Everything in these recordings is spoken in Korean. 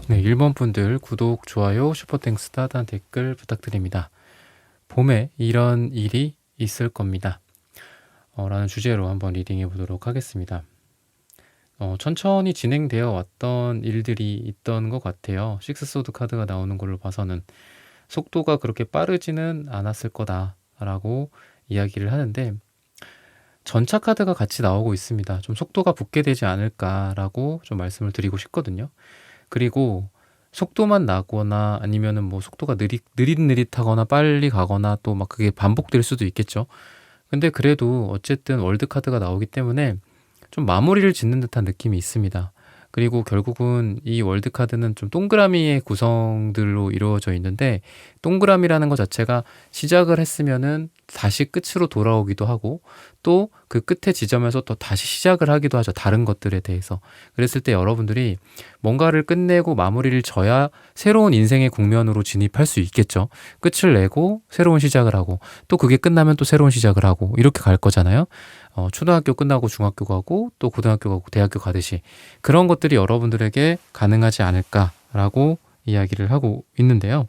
네, 1번 분들 구독, 좋아요, 슈퍼땡스 따단 댓글 부탁드립니다. 봄에 이런 일이 있을 겁니다. 라는 주제로 한번 리딩해 보도록 하겠습니다. 천천히 진행되어 왔던 일들이 있던 것 같아요. 식스소드 카드가 나오는 걸로 봐서는 속도가 그렇게 빠르지는 않았을 거다라고 이야기를 하는데, 전차 카드가 같이 나오고 있습니다. 좀 속도가 붙게 되지 않을까라고 좀 말씀을 드리고 싶거든요. 그리고 속도만 나거나 아니면은 뭐 속도가 느릿느릿하거나 빨리 가거나 또 막 그게 반복될 수도 있겠죠. 근데 그래도 어쨌든 월드 카드가 나오기 때문에 좀 마무리를 짓는 듯한 느낌이 있습니다. 그리고 결국은 이 월드 카드는 좀 동그라미의 구성들로 이루어져 있는데, 동그라미라는 것 자체가 시작을 했으면은 다시 끝으로 돌아오기도 하고, 또 그 끝의 지점에서 또 다시 시작을 하기도 하죠. 다른 것들에 대해서. 그랬을 때 여러분들이 뭔가를 끝내고 마무리를 져야 새로운 인생의 국면으로 진입할 수 있겠죠. 끝을 내고 새로운 시작을 하고, 또 그게 끝나면 또 새로운 시작을 하고, 이렇게 갈 거잖아요. 초등학교 끝나고 중학교 가고 또 고등학교 가고 대학교 가듯이 그런 것들이 여러분들에게 가능하지 않을까라고 이야기를 하고 있는데요.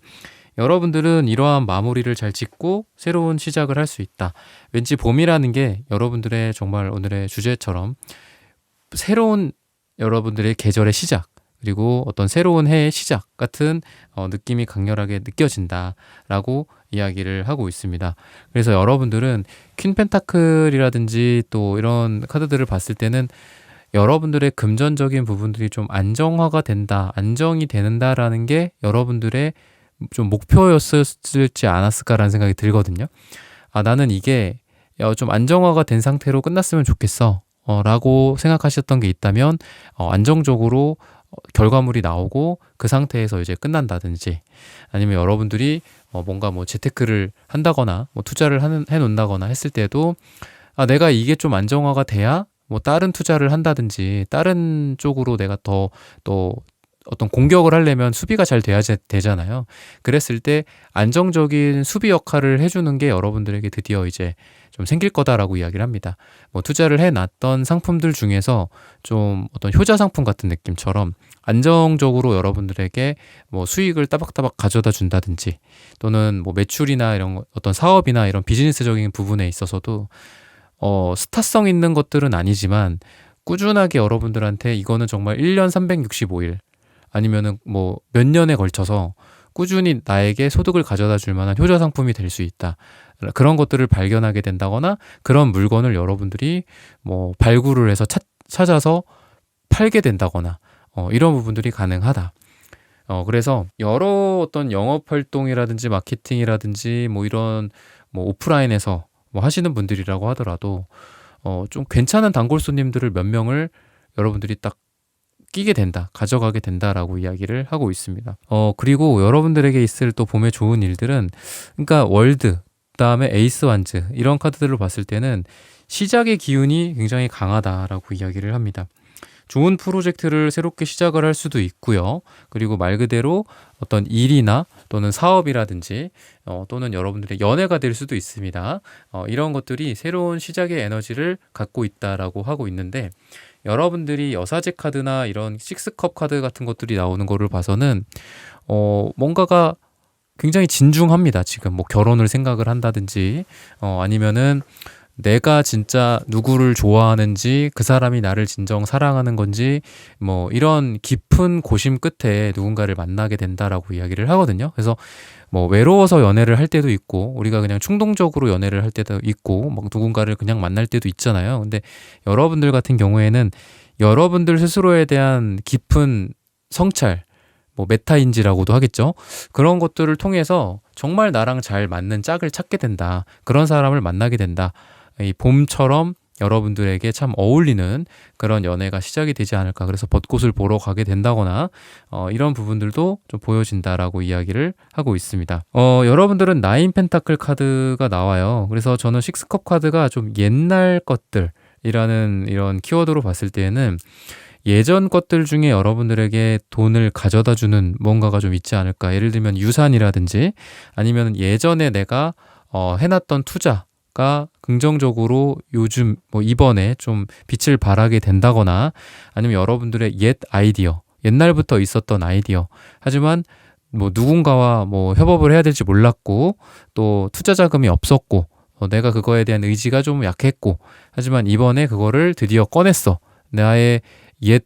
여러분들은 이러한 마무리를 잘 짓고 새로운 시작을 할 수 있다. 왠지 봄이라는 게 여러분들의 정말 오늘의 주제처럼 새로운 여러분들의 계절의 시작, 그리고 어떤 새로운 해의 시작 같은 느낌이 강렬하게 느껴진다라고 이야기를 하고 있습니다. 그래서 여러분들은 퀸 펜타클이라든지 또 이런 카드들을 봤을 때는 여러분들의 금전적인 부분들이 좀 안정화가 된다, 안정이 된다라는 게 여러분들의 좀 목표였을지 않았을까라는 생각이 들거든요. 나는 이게 좀 안정화가 된 상태로 끝났으면 좋겠어 라고 생각하셨던 게 있다면 안정적으로 결과물이 나오고 그 상태에서 이제 끝난다든지, 아니면 여러분들이 뭔가 뭐 재테크를 한다거나 뭐 투자를 해놓는다거나 했을 때도 내가 이게 좀 안정화가 돼야 뭐 다른 투자를 한다든지 다른 쪽으로 내가 더 또 어떤 공격을 하려면 수비가 잘 돼야 되잖아요. 그랬을 때 안정적인 수비 역할을 해주는 게 여러분들에게 드디어 이제 좀 생길 거다라고 이야기를 합니다. 뭐 투자를 해놨던 상품들 중에서 좀 어떤 효자 상품 같은 느낌처럼 안정적으로 여러분들에게 뭐 수익을 따박따박 가져다 준다든지, 또는 뭐 매출이나 이런 어떤 사업이나 이런 비즈니스적인 부분에 있어서도 스타성 있는 것들은 아니지만 꾸준하게 여러분들한테 이거는 정말 1년 365일 아니면은 뭐 몇 년에 걸쳐서 꾸준히 나에게 소득을 가져다 줄 만한 효자 상품이 될 수 있다. 그런 것들을 발견하게 된다거나 그런 물건을 여러분들이 뭐 발굴을 해서 찾아서 팔게 된다거나 이런 부분들이 가능하다. 그래서 여러 어떤 영업 활동이라든지 마케팅이라든지 뭐 이런 뭐 오프라인에서 뭐 하시는 분들이라고 하더라도 좀 괜찮은 단골 손님들을 몇 명을 여러분들이 딱 끼게 된다, 가져가게 된다라고 이야기를 하고 있습니다. 그리고 여러분들에게 있을 또 봄에 좋은 일들은, 그러니까 월드, 그다음에 에이스 완즈 이런 카드들을 봤을 때는 시작의 기운이 굉장히 강하다라고 이야기를 합니다. 좋은 프로젝트를 새롭게 시작을 할 수도 있고요. 그리고 말 그대로 어떤 일이나 또는 사업이라든지 또는 여러분들의 연애가 될 수도 있습니다. 이런 것들이 새로운 시작의 에너지를 갖고 있다라고 하고 있는데, 여러분들이 여사제 카드나 이런 식스컵 카드 같은 것들이 나오는 거를 봐서는 뭔가가 굉장히 진중합니다. 지금 뭐 결혼을 생각을 한다든지 아니면은 내가 진짜 누구를 좋아하는지, 그 사람이 나를 진정 사랑하는 건지, 뭐 이런 깊은 고심 끝에 누군가를 만나게 된다라고 이야기를 하거든요. 그래서 뭐 외로워서 연애를 할 때도 있고, 우리가 그냥 충동적으로 연애를 할 때도 있고, 막 누군가를 그냥 만날 때도 있잖아요. 근데 여러분들 같은 경우에는 여러분들 스스로에 대한 깊은 성찰, 뭐 메타인지라고도 하겠죠. 그런 것들을 통해서 정말 나랑 잘 맞는 짝을 찾게 된다. 그런 사람을 만나게 된다. 이 봄처럼 여러분들에게 참 어울리는 그런 연애가 시작이 되지 않을까. 그래서 벚꽃을 보러 가게 된다거나 이런 부분들도 좀 보여진다라고 이야기를 하고 있습니다. 여러분들은 나인 펜타클 카드가 나와요. 그래서 저는 식스컵 카드가 좀 옛날 것들이라는 이런 키워드로 봤을 때에는 예전 것들 중에 여러분들에게 돈을 가져다 주는 뭔가가 좀 있지 않을까. 예를 들면 유산이라든지, 아니면 예전에 내가 해놨던 투자가 긍정적으로 요즘 뭐 이번에 좀 빛을 발하게 된다거나, 아니면 여러분들의 옛 아이디어, 옛날부터 있었던 아이디어. 하지만 뭐 누군가와 뭐 협업을 해야 될지 몰랐고 또 투자 자금이 없었고 내가 그거에 대한 의지가 좀 약했고 하지만 이번에 그거를 드디어 꺼냈어. 나의 옛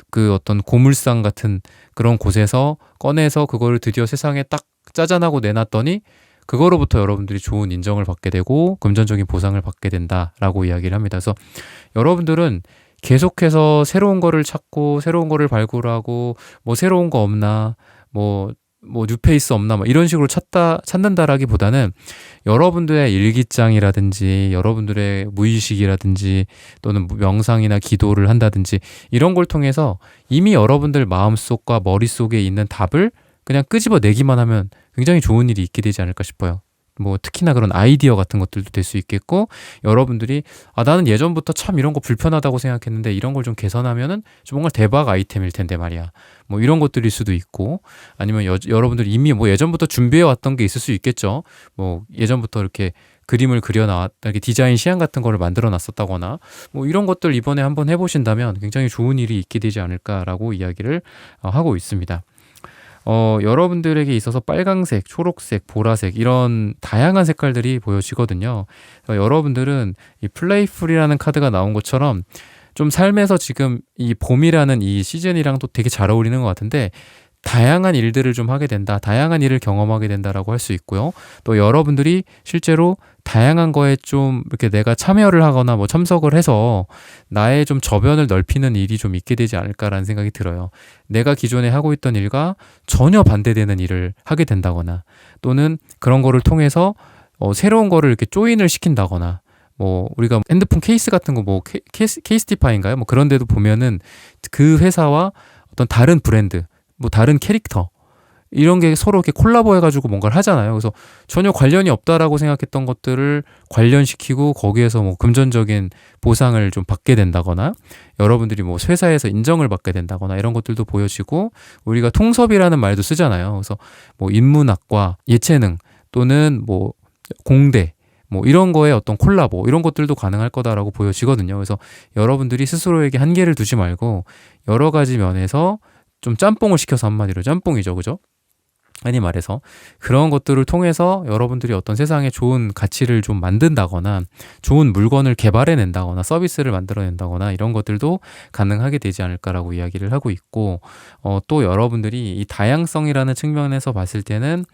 그 어떤 고물상 같은 그런 곳에서 꺼내서 그거를 드디어 세상에 딱 짜잔하고 내놨더니 그거로부터 여러분들이 좋은 인정을 받게 되고 금전적인 보상을 받게 된다라고 이야기를 합니다. 그래서 여러분들은 계속해서 새로운 거를 찾고 새로운 거를 발굴하고 뭐 새로운 거 없나 뭐 뉴페이스 없나 뭐 이런 식으로 찾는다라기보다는 여러분들의 일기장이라든지 여러분들의 무의식이라든지 또는 명상이나 기도를 한다든지 이런 걸 통해서 이미 여러분들 마음속과 머릿속에 있는 답을 그냥 끄집어내기만 하면 굉장히 좋은 일이 있게 되지 않을까 싶어요. 뭐 특히나 그런 아이디어 같은 것들도 될 수 있겠고 여러분들이 나는 예전부터 참 이런 거 불편하다고 생각했는데 이런 걸 좀 개선하면은 정말 대박 아이템일 텐데 말이야. 뭐 이런 것들일 수도 있고 아니면 여러분들이 이미 뭐 예전부터 준비해 왔던 게 있을 수 있겠죠. 뭐 예전부터 이렇게 그림을 이렇게 디자인 시안 같은 거를 만들어 놨었다거나 뭐 이런 것들 이번에 한번 해보신다면 굉장히 좋은 일이 있게 되지 않을까라고 이야기를 하고 있습니다. 여러분들에게 있어서 빨강색, 초록색, 보라색 이런 다양한 색깔들이 보여지거든요. 여러분들은 이 플레이풀이라는 카드가 나온 것처럼 좀 삶에서 지금 이 봄이라는 이 시즌이랑 또 되게 잘 어울리는 것 같은데 다양한 일들을 좀 하게 된다. 다양한 일을 경험하게 된다라고 할 수 있고요. 또 여러분들이 실제로 다양한 거에 좀 이렇게 내가 참여를 하거나 뭐 참석을 해서 나의 좀 저변을 넓히는 일이 좀 있게 되지 않을까라는 생각이 들어요. 내가 기존에 하고 있던 일과 전혀 반대되는 일을 하게 된다거나 또는 그런 거를 통해서 새로운 거를 이렇게 조인을 시킨다거나 뭐 우리가 핸드폰 케이스 같은 거 뭐 케이스티파인가요? 뭐 그런 데도 보면은 그 회사와 어떤 다른 브랜드 뭐 다른 캐릭터 이런 게 서로 이렇게 콜라보 해가지고 뭔가를 하잖아요. 그래서 전혀 관련이 없다라고 생각했던 것들을 관련시키고 거기에서 뭐 금전적인 보상을 좀 받게 된다거나 여러분들이 뭐 회사에서 인정을 받게 된다거나 이런 것들도 보여지고 우리가 통섭이라는 말도 쓰잖아요. 그래서 뭐 인문학과 예체능 또는 뭐 공대 뭐 이런 거에 어떤 콜라보 이런 것들도 가능할 거다라고 보여지거든요. 그래서 여러분들이 스스로에게 한계를 두지 말고 여러 가지 면에서 좀 짬뽕을 시켜서 한마디로 짬뽕이죠. 그죠? 아니 말해서 그런 것들을 통해서 여러분들이 어떤 세상에 좋은 가치를 좀 만든다거나 좋은 물건을 개발해낸다거나 서비스를 만들어낸다거나 이런 것들도 가능하게 되지 않을까라고 이야기를 하고 있고 또 여러분들이 이 다양성이라는 측면에서 봤을 때는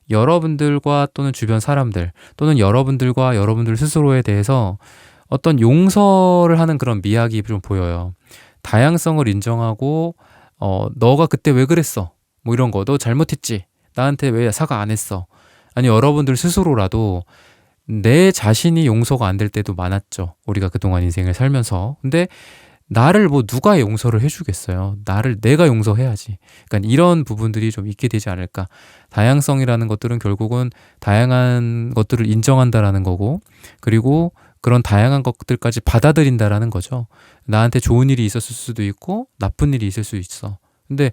여러분들과 또는 주변 사람들 또는 여러분들과 여러분들 스스로에 대해서 어떤 용서를 하는 그런 미학이 좀 보여요. 다양성을 인정하고 너가 그때 왜 그랬어? 뭐 이런 거, 너 잘못했지? 나한테 왜 사과 안 했어? 아니, 여러분들 스스로라도 내 자신이 용서가 안 될 때도 많았죠. 우리가 그동안 인생을 살면서. 근데 나를 뭐 누가 용서를 해주겠어요? 내가 용서해야지. 그러니까 이런 부분들이 좀 있게 되지 않을까. 다양성이라는 것들은 결국은 다양한 것들을 인정한다라는 거고, 그리고 그런 다양한 것들까지 받아들인다라는 거죠. 나한테 좋은 일이 있었을 수도 있고, 나쁜 일이 있을 수 있어. 근데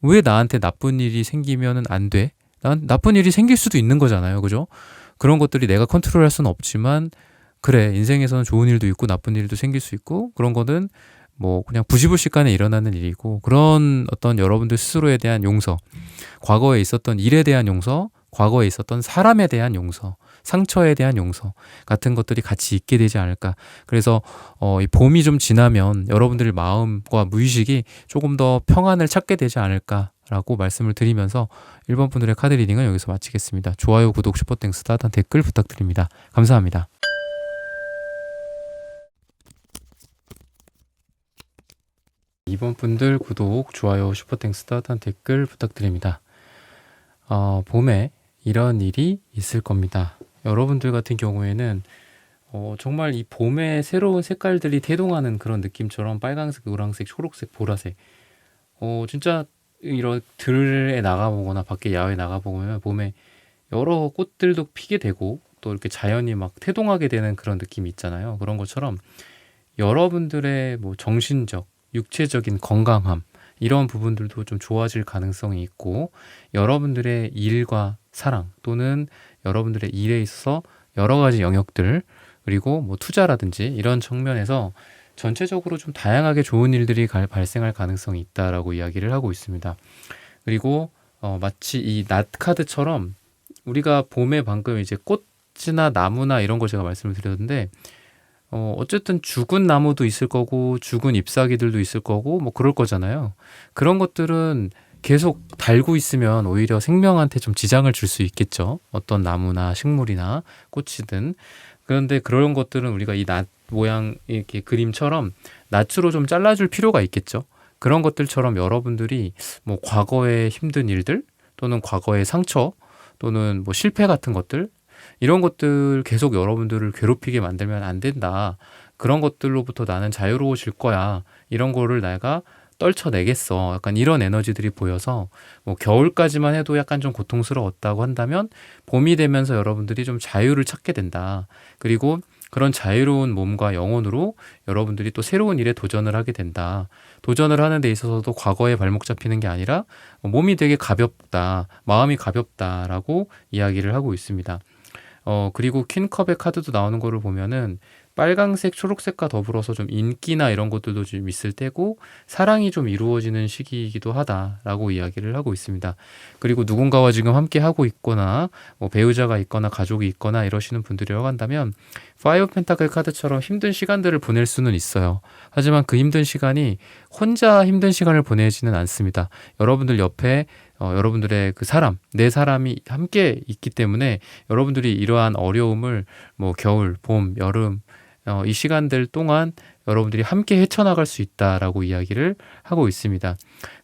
왜 나한테 나쁜 일이 생기면은 안 돼? 나쁜 일이 생길 수도 있는 거잖아요. 그죠? 그런 것들이 내가 컨트롤할 수는 없지만, 그래, 인생에서는 좋은 일도 있고 나쁜 일도 생길 수 있고 그런 거는 뭐 그냥 부지불식간에 일어나는 일이고 그런 어떤 여러분들 스스로에 대한 용서, 과거에 있었던 일에 대한 용서, 과거에 있었던 사람에 대한 용서, 상처에 대한 용서 같은 것들이 같이 있게 되지 않을까. 그래서 이 봄이 좀 지나면 여러분들의 마음과 무의식이 조금 더 평안을 찾게 되지 않을까 라고 말씀을 드리면서 1번 분들의 카드 리딩은 여기서 마치겠습니다. 좋아요, 구독, 슈퍼땡스, 따뜻한 댓글 부탁드립니다. 감사합니다. 2번 분들 구독, 좋아요, 슈퍼땡스, 따뜻한 댓글 부탁드립니다. 봄에 이런 일이 있을 겁니다. 여러분들 같은 경우에는 정말 이 봄에 새로운 색깔들이 태동하는 그런 느낌처럼 빨강색, 노란색, 초록색, 보라색 진짜 이런 들에 나가보거나 밖에 야외에 나가보면 봄에 여러 꽃들도 피게 되고 또 이렇게 자연이 막 태동하게 되는 그런 느낌이 있잖아요. 그런 것처럼 여러분들의 뭐 정신적, 육체적인 건강함 이런 부분들도 좀 좋아질 가능성이 있고 여러분들의 일과 사랑 또는 여러분들의 일에 있어서 여러 가지 영역들 그리고 뭐 투자라든지 이런 측면에서 전체적으로 좀 다양하게 좋은 일들이 발생할 가능성이 있다라고 이야기를 하고 있습니다. 그리고 마치 이 낫 카드처럼 우리가 봄에 방금 이제 꽃이나 나무나 이런 걸 제가 말씀을 드렸는데 어쨌든 죽은 나무도 있을 거고 죽은 잎사귀들도 있을 거고 뭐 그럴 거잖아요. 그런 것들은 계속 달고 있으면 오히려 생명한테 좀 지장을 줄 수 있겠죠. 어떤 나무나 식물이나 꽃이든. 그런데 그런 것들은 우리가 이 낫 모양 이렇게 그림처럼 낫으로 좀 잘라줄 필요가 있겠죠. 그런 것들처럼 여러분들이 뭐 과거의 힘든 일들 또는 과거의 상처 또는 뭐 실패 같은 것들 이런 것들 계속 여러분들을 괴롭히게 만들면 안 된다. 그런 것들로부터 나는 자유로워질 거야. 이런 거를 내가 떨쳐내겠어. 약간 이런 에너지들이 보여서 뭐 겨울까지만 해도 약간 좀 고통스러웠다고 한다면 봄이 되면서 여러분들이 좀 자유를 찾게 된다. 그리고 그런 자유로운 몸과 영혼으로 여러분들이 또 새로운 일에 도전을 하게 된다. 도전을 하는 데 있어서도 과거에 발목 잡히는 게 아니라 몸이 되게 가볍다. 마음이 가볍다라고 이야기를 하고 있습니다. 그리고 퀸컵의 카드도 나오는 거를 보면은 빨강색, 초록색과 더불어서 좀 인기나 이런 것들도 좀 있을 때고 사랑이 좀 이루어지는 시기이기도 하다라고 이야기를 하고 있습니다. 그리고 누군가와 지금 함께 하고 있거나 뭐 배우자가 있거나 가족이 있거나 이러시는 분들이라고 한다면 파이브 펜타클 카드처럼 힘든 시간들을 보낼 수는 있어요. 하지만 그 힘든 시간이 혼자 힘든 시간을 보내지는 않습니다. 여러분들 옆에 여러분들의 그 내 사람이 함께 있기 때문에 여러분들이 이러한 어려움을 뭐 겨울, 봄, 여름 이 시간들 동안 여러분들이 함께 헤쳐나갈 수 있다라고 이야기를 하고 있습니다.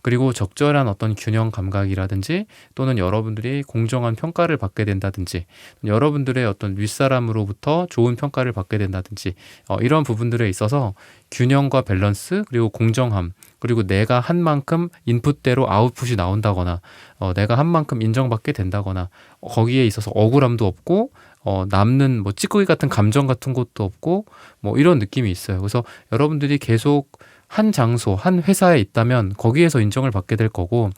그리고 적절한 어떤 균형 감각이라든지 또는 여러분들이 공정한 평가를 받게 된다든지 여러분들의 어떤 윗사람으로부터 좋은 평가를 받게 된다든지 이런 부분들에 있어서 균형과 밸런스 그리고 공정함 그리고 내가 한 만큼 인풋대로 아웃풋이 나온다거나 내가 한 만큼 인정받게 된다거나 거기에 있어서 억울함도 없고 남는 뭐 찌꺼기 같은 감정 같은 것도 없고 뭐 이런 느낌이 있어요. 그래서 여러분들이 계속 한 장소, 한 회사에 있다면 거기에서 인정을 받게 될 거고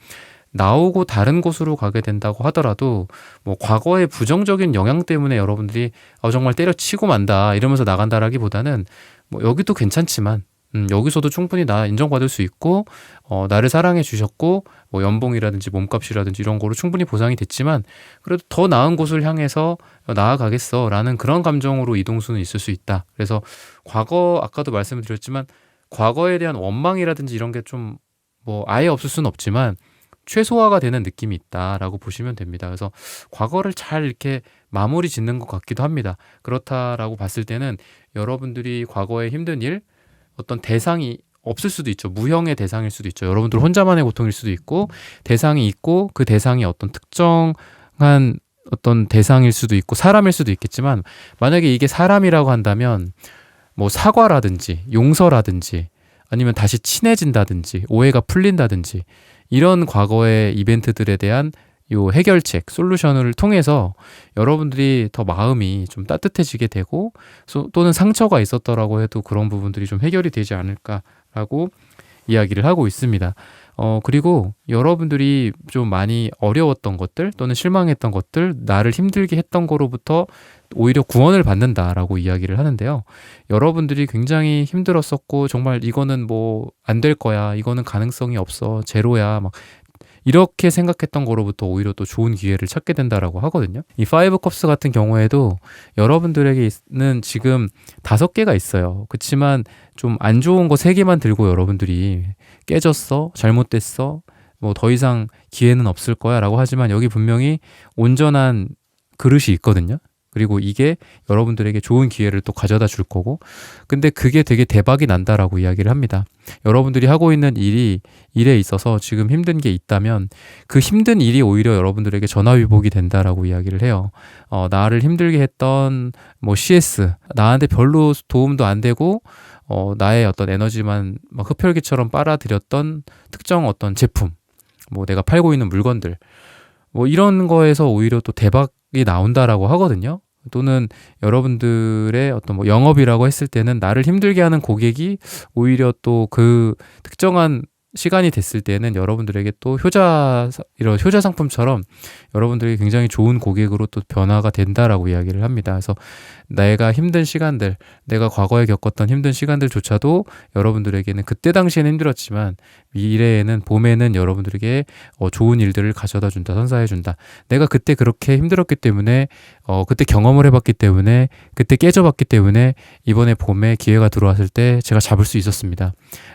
나오고 다른 곳으로 가게 된다고 하더라도 뭐 과거의 부정적인 영향 때문에 여러분들이 정말 때려치고 만다 이러면서 나간다라기보다는 뭐 여기도 괜찮지만 여기서도 충분히 나 인정받을 수 있고 나를 사랑해 주셨고 뭐 연봉이라든지 몸값이라든지 이런 거로 충분히 보상이 됐지만 그래도 더 나은 곳을 향해서 나아가겠어 라는 그런 감정으로 이동수는 있을 수 있다. 그래서 과거 아까도 말씀을 드렸지만 과거에 대한 원망이라든지 이런 게 좀 뭐 아예 없을 수는 없지만 최소화가 되는 느낌이 있다라고 보시면 됩니다. 그래서 과거를 잘 이렇게 마무리 짓는 것 같기도 합니다. 그렇다라고 봤을 때는 여러분들이 과거의 힘든 일 어떤 대상이 없을 수도 있죠. 무형의 대상일 수도 있죠. 여러분들 혼자만의 고통일 수도 있고 대상이 있고 그 대상이 어떤 특정한 어떤 대상일 수도 있고 사람일 수도 있겠지만 만약에 이게 사람이라고 한다면 뭐 사과라든지 용서라든지 아니면 다시 친해진다든지 오해가 풀린다든지 이런 과거의 이벤트들에 대한 요 해결책, 솔루션을 통해서 여러분들이 더 마음이 좀 따뜻해지게 되고 또는 상처가 있었더라고 해도 그런 부분들이 좀 해결이 되지 않을까라고 이야기를 하고 있습니다. 그리고 여러분들이 좀 많이 어려웠던 것들 또는 실망했던 것들, 나를 힘들게 했던 거로부터 오히려 구원을 받는다라고 이야기를 하는데요. 여러분들이 굉장히 힘들었었고 정말 이거는 뭐 안 될 거야, 이거는 가능성이 없어, 제로야, 막 이렇게 생각했던 거로부터 오히려 또 좋은 기회를 찾게 된다라고 하거든요. 이 파이브 컵스 같은 경우에도 여러분들에게는 지금 5개가 있어요. 그렇지만 좀 안 좋은 거 3개만 들고 여러분들이 깨졌어, 잘못됐어, 뭐 더 이상 기회는 없을 거야 라고 하지만 여기 분명히 온전한 그릇이 있거든요. 그리고 이게 여러분들에게 좋은 기회를 또 가져다 줄 거고 근데 그게 되게 대박이 난다라고 이야기를 합니다. 여러분들이 하고 있는 일에 있어서 지금 힘든 게 있다면 그 힘든 일이 오히려 여러분들에게 전화위복이 된다라고 이야기를 해요. 나를 힘들게 했던 뭐 CS 나한테 별로 도움도 안 되고 나의 어떤 에너지만 막 흡혈귀처럼 빨아들였던 특정 어떤 제품 뭐 내가 팔고 있는 물건들 뭐 이런 거에서 오히려 또 대박이 나온다라고 하거든요. 또는 여러분들의 어떤 뭐 영업이라고 했을 때는 나를 힘들게 하는 고객이 오히려 또 그 특정한 시간이 됐을 때는 여러분들에게 또 이런 효자 상품처럼 여러분들이 굉장히 좋은 고객으로 또 변화가 된다라고 이야기를 합니다. 그래서 내가 힘든 시간들, 내가 과거에 겪었던 힘든 시간들조차도 여러분들에게는 그때 당시에는 힘들었지만 미래에는, 봄에는 여러분들에게 좋은 일들을 가져다 준다, 선사해 준다. 내가 그때 그렇게 힘들었기 때문에, 그때 경험을 해봤기 때문에, 그때 깨져봤기 때문에 이번에 봄에 기회가 들어왔을 때 제가 잡을 수 있었습니다.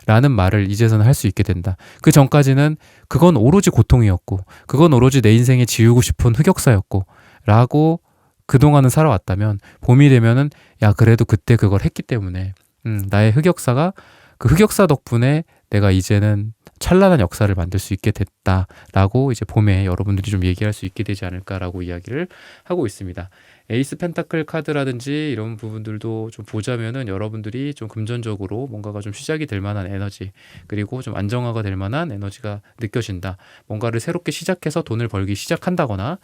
라는 말을 이제서는 할 수 있게 된다. 그 전까지는 그건 오로지 고통이었고, 그건 오로지 내 인생에 지우고 싶은 흑역사였고, 라고 그동안은 살아왔다면, 봄이 되면은, 야, 그래도 그때 그걸 했기 때문에, 나의 흑역사가, 그 흑역사 덕분에 내가 이제는 찬란한 역사를 만들 수 있게 됐다라고 이제 봄에 여러분들이 좀 얘기할 수 있게 되지 않을까라고 이야기를 하고 있습니다. 에이스 펜타클 카드라든지 이런 부분들도 좀 보자면은 여러분들이 좀 금전적으로 뭔가가 좀 시작이 될 만한 에너지, 그리고 좀 안정화가 될 만한 에너지가 느껴진다. 뭔가를 새롭게 시작해서 돈을 벌기 시작한다거나,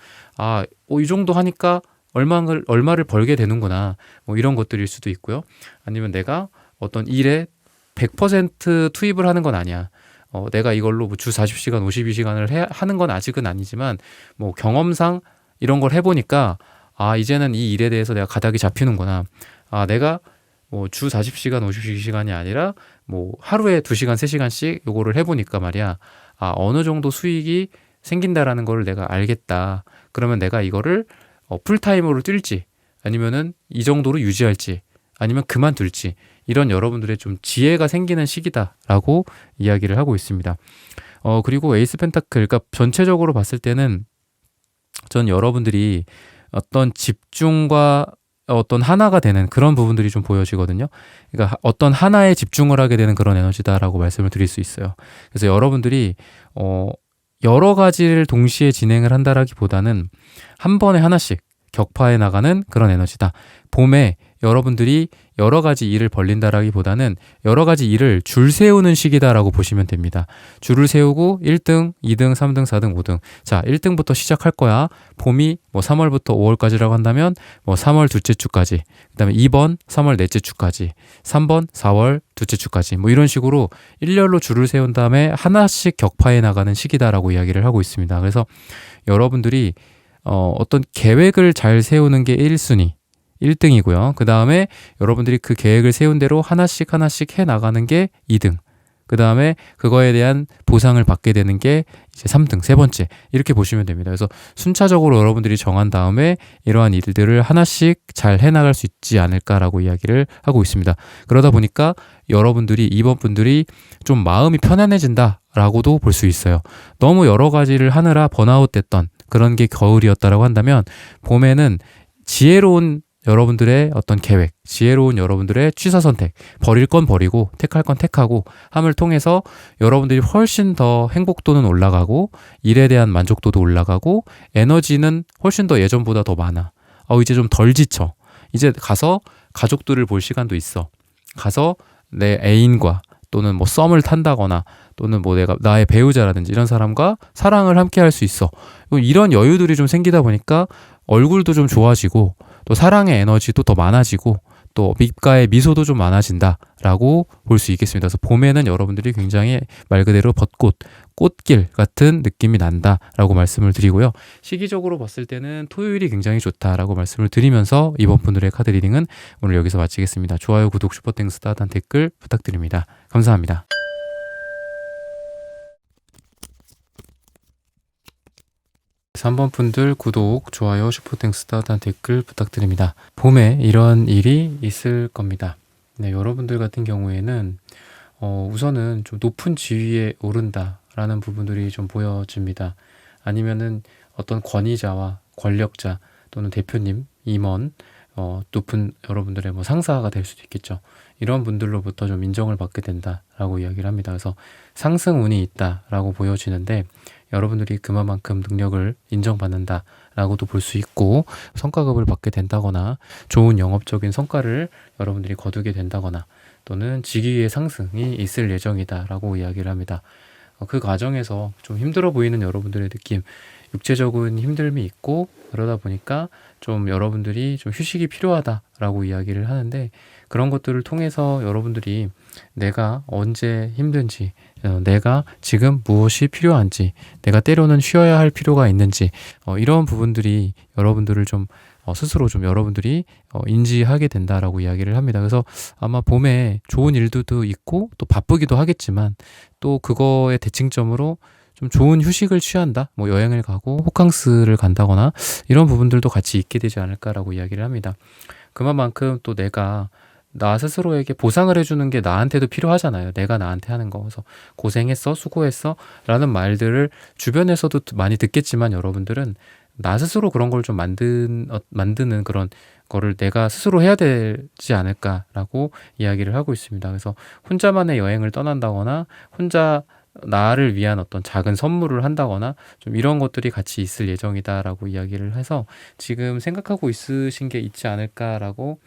이 정도 하니까 얼마를 벌게 되는구나. 뭐 이런 것들일 수도 있고요. 아니면 내가 어떤 일에 100% 투입을 하는 건 아니야. 내가 이걸로 주 40시간, 52시간을 하는 건 아직은 아니지만, 뭐 경험상 이런 걸 해보니까, 이제는 이 일에 대해서 내가 가닥이 잡히는구나. 내가 뭐 주 40시간, 52시간이 아니라 뭐 하루에 2시간, 3시간씩 요거를 해보니까 말이야. 어느 정도 수익이 생긴다라는 걸 내가 알겠다. 그러면 내가 이거를 풀타임으로 뛸지, 아니면은 이 정도로 유지할지, 아니면 그만둘지, 이런 여러분들의 좀 지혜가 생기는 시기다라고 이야기를 하고 있습니다. 그리고 에이스 펜타클, 그러니까 전체적으로 봤을 때는 전 여러분들이 어떤 집중과 어떤 하나가 되는 그런 부분들이 좀 보여지거든요. 그러니까 어떤 하나에 집중을 하게 되는 그런 에너지다라고 말씀을 드릴 수 있어요. 그래서 여러분들이 여러 가지를 동시에 진행을 한다라기보다는 한 번에 하나씩 격파해 나가는 그런 에너지다. 봄에 여러분들이 여러 가지 일을 벌린다라기보다는 여러 가지 일을 줄 세우는 시기다라고 보시면 됩니다. 줄을 세우고 1등, 2등, 3등, 4등, 5등. 자, 1등부터 시작할 거야. 봄이 뭐 3월부터 5월까지라고 한다면 뭐 3월 둘째 주까지, 그다음에 2번 3월 넷째 주까지, 3번 4월 둘째 주까지, 뭐 이런 식으로 일렬로 줄을 세운 다음에 하나씩 격파해 나가는 시기다라고 이야기를 하고 있습니다. 그래서 여러분들이 어떤 계획을 잘 세우는 게 1순위, 1등이고요. 그 다음에 여러분들이 그 계획을 세운 대로 하나씩 해 나가는 게 2등. 그 다음에 그거에 대한 보상을 받게 되는 게 이제 3등, 세 번째. 이렇게 보시면 됩니다. 그래서 순차적으로 여러분들이 정한 다음에 이러한 일들을 하나씩 잘 해나갈 수 있지 않을까라고 이야기를 하고 있습니다. 그러다 보니까 여러분들이, 이번 분들이 좀 마음이 편안해진다라고도 볼 수 있어요. 너무 여러 가지를 하느라 번아웃 됐던 그런 게 겨울이었다라고 한다면, 봄에는 지혜로운 여러분들의 어떤 계획, 지혜로운 여러분들의 취사 선택, 버릴 건 버리고 택할 건 택하고 함을 통해서 여러분들이 훨씬 더 행복도는 올라가고, 일에 대한 만족도도 올라가고, 에너지는 훨씬 더 예전보다 더 많아. 이제 좀 덜 지쳐. 이제 가서 가족들을 볼 시간도 있어. 가서 내 애인과 또는 뭐 썸을 탄다거나, 또는 뭐 나의 배우자라든지 이런 사람과 사랑을 함께 할 수 있어. 이런 여유들이 좀 생기다 보니까 얼굴도 좀 좋아지고, 또 사랑의 에너지도 더 많아지고, 또 입가에 미소도 좀 많아진다라고 볼 수 있겠습니다. 그래서 봄에는 여러분들이 굉장히 말 그대로 벚꽃, 꽃길 같은 느낌이 난다라고 말씀을 드리고요. 시기적으로 봤을 때는 토요일이 굉장히 좋다라고 말씀을 드리면서 이번 분들의 카드 리딩은 오늘 여기서 마치겠습니다. 좋아요, 구독, 슈퍼땡스, 따뜻한 댓글 부탁드립니다. 감사합니다. 3번 분들 구독, 좋아요, 슈퍼땡스, 따뜻한 댓글 부탁드립니다. 봄에 이런 일이 있을 겁니다. 네, 여러분들 같은 경우에는 우선은 좀 높은 지위에 오른다라는 부분들이 좀 보여집니다. 아니면은 어떤 권위자와 권력자 또는 대표님, 임원, 높은 여러분들의 뭐 상사가 될 수도 있겠죠. 이런 분들로부터 좀 인정을 받게 된다라고 이야기를 합니다. 그래서 상승운이 있다라고 보여지는데, 여러분들이 그만큼 능력을 인정받는다라고도 볼 수 있고, 성과급을 받게 된다거나, 좋은 영업적인 성과를 여러분들이 거두게 된다거나, 또는 직위의 상승이 있을 예정이다라고 이야기를 합니다. 그 과정에서 좀 힘들어 보이는 여러분들의 느낌, 육체적인 힘듦이 있고 그러다 보니까 좀 여러분들이 좀 휴식이 필요하다라고 이야기를 하는데, 그런 것들을 통해서 여러분들이 내가 언제 힘든지, 내가 지금 무엇이 필요한지, 내가 때로는 쉬어야 할 필요가 있는지, 이런 부분들이 여러분들을 좀 스스로 좀 여러분들이 인지하게 된다라고 이야기를 합니다. 그래서 아마 봄에 좋은 일들도 있고 또 바쁘기도 하겠지만, 또 그거의 대칭점으로 좀 좋은 휴식을 취한다, 뭐 여행을 가고 호캉스를 간다거나 이런 부분들도 같이 있게 되지 않을까라고 이야기를 합니다. 그만큼 또 내가 나 스스로에게 보상을 해주는 게 나한테도 필요하잖아요. 내가 나한테 하는 거. 그래서 고생했어, 수고했어 라는 말들을 주변에서도 많이 듣겠지만, 여러분들은 나 스스로 그런 걸 좀 만드는 그런 거를 내가 스스로 해야 되지 않을까라고 이야기를 하고 있습니다. 그래서 혼자만의 여행을 떠난다거나, 혼자 나를 위한 어떤 작은 선물을 한다거나, 좀 이런 것들이 같이 있을 예정이다라고 이야기를 해서 지금 생각하고 있으신 게 있지 않을까라고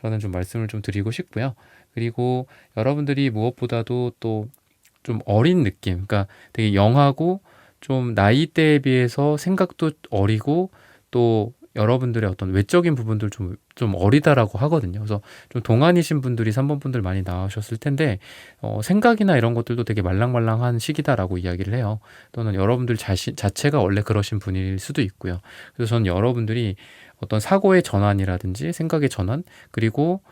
저는 좀 말씀을 좀 드리고 싶고요. 그리고 여러분들이 무엇보다도 또 좀 어린 느낌, 그러니까 되게 영하고 좀 나이대에 비해서 생각도 어리고, 또 여러분들의 어떤 외적인 부분들 좀 어리다라고 하거든요. 그래서 좀 동안이신 분들이 3번 분들 많이 나오셨을 텐데, 생각이나 이런 것들도 되게 말랑말랑한 시기다라고 이야기를 해요. 또는 여러분들 자체가 원래 그러신 분일 수도 있고요. 그래서 저는 여러분들이 어떤 사고의 전환이라든지 생각의 전환, 그리고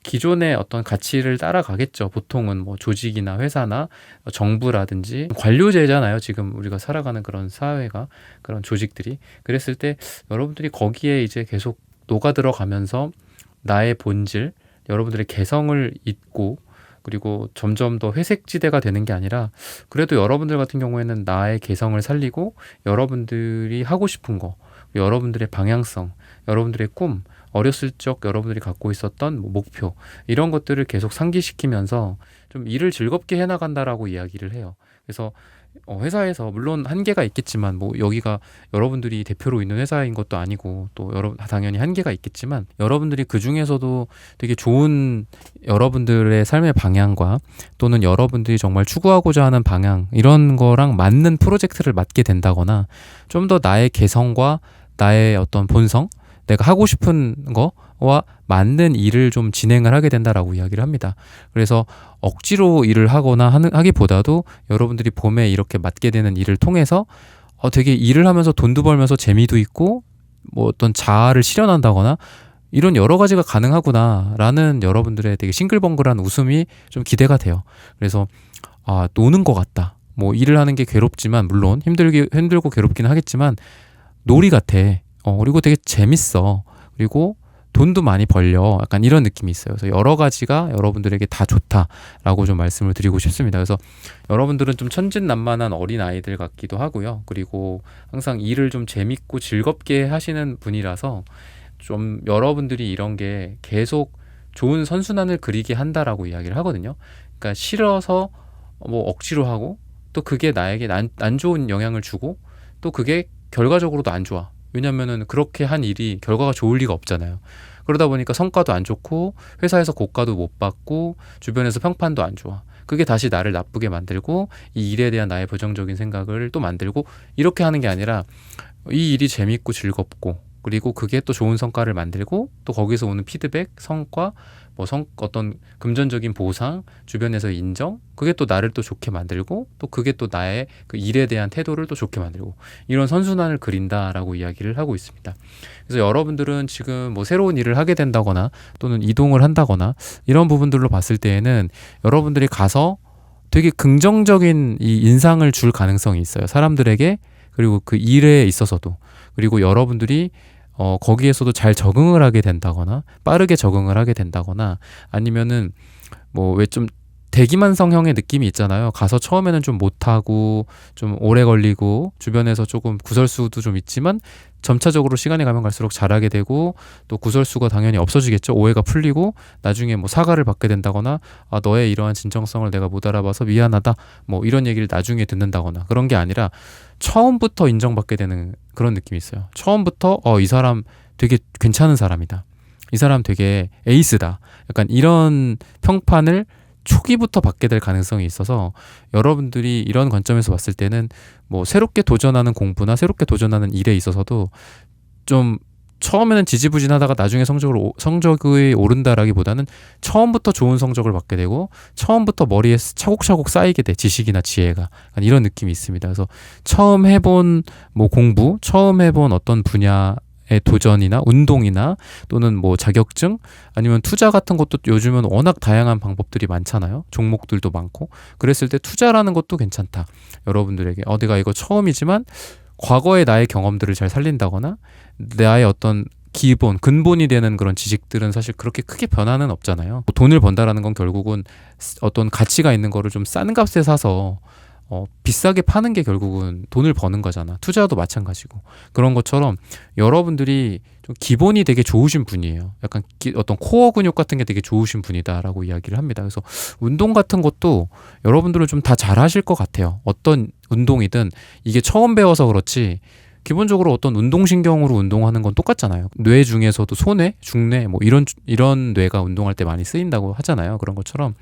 기존의 어떤 가치를 따라가겠죠. 보통은 뭐 조직이나 회사나 정부라든지 관료제잖아요. 지금 우리가 살아가는 그런 사회가, 그런 조직들이. 그랬을 때 여러분들이 거기에 이제 계속 녹아들어가면서 나의 본질, 여러분들의 개성을 잊고, 그리고 점점 더 회색지대가 되는 게 아니라, 그래도 여러분들 같은 경우에는 나의 개성을 살리고 여러분들이 하고 싶은 거, 여러분들의 방향성, 여러분들의 꿈, 어렸을 적 여러분들이 갖고 있었던 목표, 이런 것들을 계속 상기시키면서 좀 일을 즐겁게 해나간다라고 이야기를 해요. 그래서 회사에서 물론 한계가 있겠지만, 뭐 여기가 여러분들이 대표로 있는 회사인 것도 아니고, 또 당연히 한계가 있겠지만, 여러분들이 그 중에서도 되게 좋은 여러분들의 삶의 방향과, 또는 여러분들이 정말 추구하고자 하는 방향, 이런 거랑 맞는 프로젝트를 맡게 된다거나, 좀 더 나의 개성과 나의 어떤 본성, 내가 하고 싶은 거와 맞는 일을 좀 진행을 하게 된다라고 이야기를 합니다. 그래서 억지로 일을 하거나 하기보다도 여러분들이 봄에 이렇게 맡게 되는 일을 통해서 되게 일을 하면서 돈도 벌면서 재미도 있고, 뭐 어떤 자아를 실현한다거나, 이런 여러 가지가 가능하구나라는 여러분들의 되게 싱글벙글한 웃음이 좀 기대가 돼요. 그래서 노는 것 같다. 뭐 일을 하는 게 괴롭지만, 물론 힘들고 괴롭기는 하겠지만 놀이 같아. 그리고 되게 재밌어. 그리고 돈도 많이 벌려. 약간 이런 느낌이 있어요. 그래서 여러 가지가 여러분들에게 다 좋다라고 좀 말씀을 드리고 싶습니다. 그래서 여러분들은 좀 천진난만한 어린 아이들 같기도 하고요. 그리고 항상 일을 좀 재밌고 즐겁게 하시는 분이라서, 좀 여러분들이 이런 게 계속 좋은 선순환을 그리게 한다라고 이야기를 하거든요. 그러니까 싫어서 뭐 억지로 하고, 또 그게 나에게 안 좋은 영향을 주고, 또 그게 결과적으로도 안 좋아. 왜냐면은 그렇게 한 일이 결과가 좋을 리가 없잖아요. 그러다 보니까 성과도 안 좋고, 회사에서 고가도 못 받고, 주변에서 평판도 안 좋아. 그게 다시 나를 나쁘게 만들고, 이 일에 대한 나의 부정적인 생각을 또 만들고, 이렇게 하는 게 아니라 이 일이 재밌고 즐겁고, 그리고 그게 또 좋은 성과를 만들고, 또 거기서 오는 피드백, 성과, 어떤 금전적인 보상, 주변에서 인정, 그게 또 나를 또 좋게 만들고, 또 그게 또 나의 그 일에 대한 태도를 또 좋게 만들고, 이런 선순환을 그린다라고 이야기를 하고 있습니다. 그래서 여러분들은 지금 뭐 새로운 일을 하게 된다거나, 또는 이동을 한다거나, 이런 부분들로 봤을 때에는 여러분들이 가서 되게 긍정적인 이 인상을 줄 가능성이 있어요. 사람들에게, 그리고 그 일에 있어서도. 그리고 여러분들이 거기에서도 잘 적응을 하게 된다거나, 빠르게 적응을 하게 된다거나, 아니면은 뭐 왜 좀 대기만성형의 느낌이 있잖아요. 가서 처음에는 좀 못하고 좀 오래 걸리고, 주변에서 조금 구설수도 좀 있지만, 점차적으로 시간이 가면 갈수록 잘하게 되고, 또 구설수가 당연히 없어지겠죠. 오해가 풀리고, 나중에 뭐 사과를 받게 된다거나, 너의 이러한 진정성을 내가 못 알아봐서 미안하다, 뭐 이런 얘기를 나중에 듣는다거나, 그런 게 아니라 처음부터 인정받게 되는 그런 느낌이 있어요. 처음부터 이 사람 되게 괜찮은 사람이다, 이 사람 되게 에이스다, 약간 이런 평판을 초기부터 받게 될 가능성이 있어서 여러분들이 이런 관점에서 봤을 때는 뭐 새롭게 도전하는 공부나 새롭게 도전하는 일에 있어서도 좀 처음에는 지지부진하다가 나중에 성적이 오른다라기보다는 처음부터 좋은 성적을 받게 되고 처음부터 머리에 차곡차곡 쌓이게 돼, 지식이나 지혜가. 이런 느낌이 있습니다. 그래서 처음 해본 뭐 공부, 처음 해본 어떤 분야의 도전이나 운동이나 또는 뭐 자격증 아니면 투자 같은 것도 요즘은 워낙 다양한 방법들이 많잖아요. 종목들도 많고. 그랬을 때 투자라는 것도 괜찮다. 여러분들에게 내가 이거 처음이지만 과거의 나의 경험들을 잘 살린다거나 나의 어떤 근본이 되는 그런 지식들은 사실 그렇게 크게 변화는 없잖아요. 돈을 번다라는 건 결국은 어떤 가치가 있는 거를 좀 싼 값에 사서 비싸게 파는 게 결국은 돈을 버는 거잖아. 투자도 마찬가지고. 그런 것처럼 여러분들이 좀 기본이 되게 좋으신 분이에요. 약간 어떤 코어 근육 같은 게 되게 좋으신 분이다라고 이야기를 합니다. 그래서 운동 같은 것도 여러분들은 좀 다 잘하실 것 같아요. 어떤 운동이든 이게 처음 배워서 그렇지 기본적으로 어떤 운동신경으로 운동하는 건 똑같잖아요. 뇌 중에서도 소뇌, 중뇌 뭐 이런 뇌가 운동할 때 많이 쓰인다고 하잖아요. 그런 것처럼